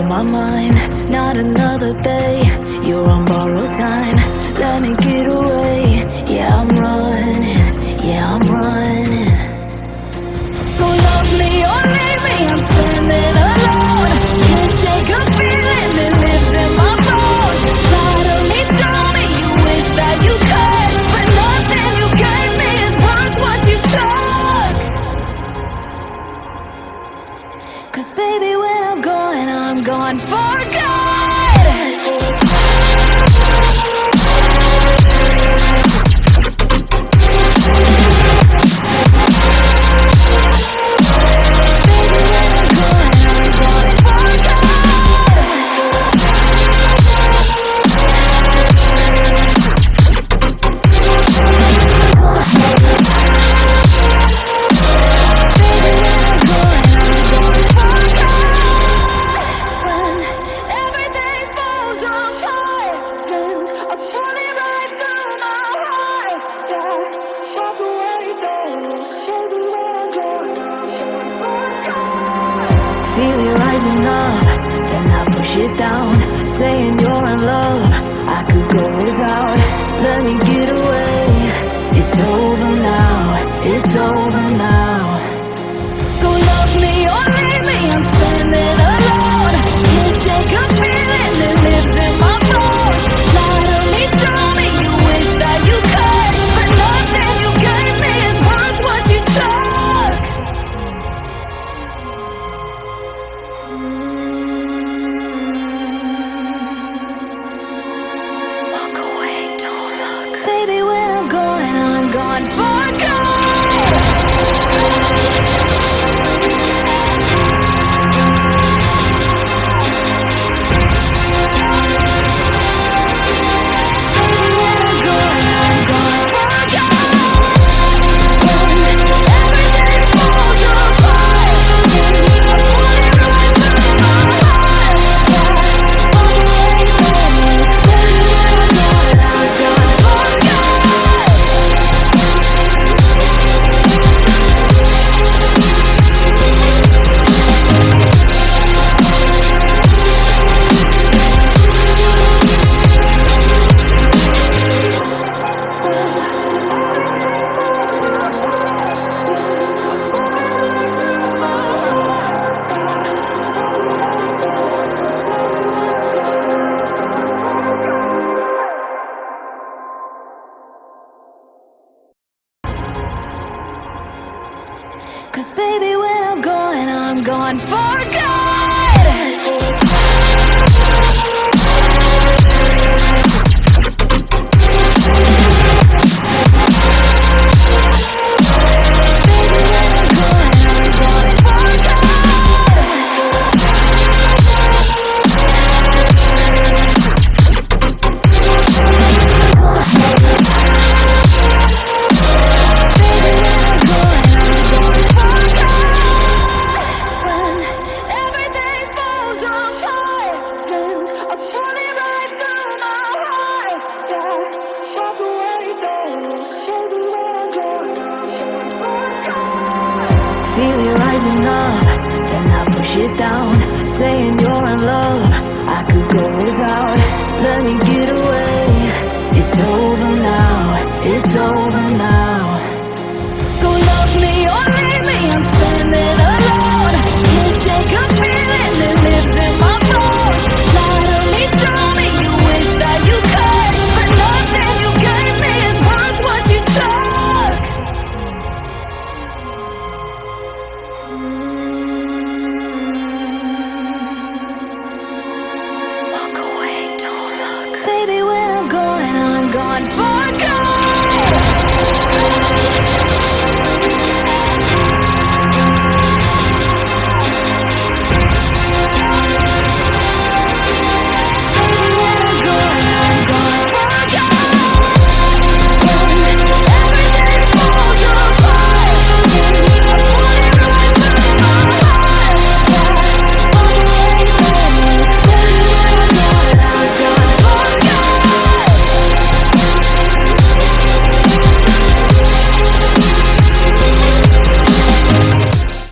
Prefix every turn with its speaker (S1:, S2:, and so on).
S1: of my mind, not another day. You're on borrowed time, let me get away. Yeah, I'm running, yeah, I'm running. So love me or leave me, I'm standing alone. Can't shake a feeling that lives in my bones. Lie to me, tell me you wish that you could, but nothing you gave me is worth what you took. 'Cause baby, when I'm gone for good. Feel it rising up, then I push it down, saying you're in love, I could go without, let me get away. It's over now, it's over now. So love me or leave me, I'm standing alone. Can't shake a feeling that lives in my bones. Lie to me, tell me you wish that you could, but nothing you gave me is worth what you took. Walk away, don't look. Baby, when I'm gone for good. Cause baby, when I'm gone for good. Feel it rising up, then I push it down, saying you're in love, I could go without, let me get away. It's over now, it's over now. So love me or leave me, I'm standing alone. Can't shake a feeling that lives in my bones. Lie to me, tell me you wish that you could, but nothing you gave me is worth what you took. Walk away, don't look. Baby, when I'm gone for good.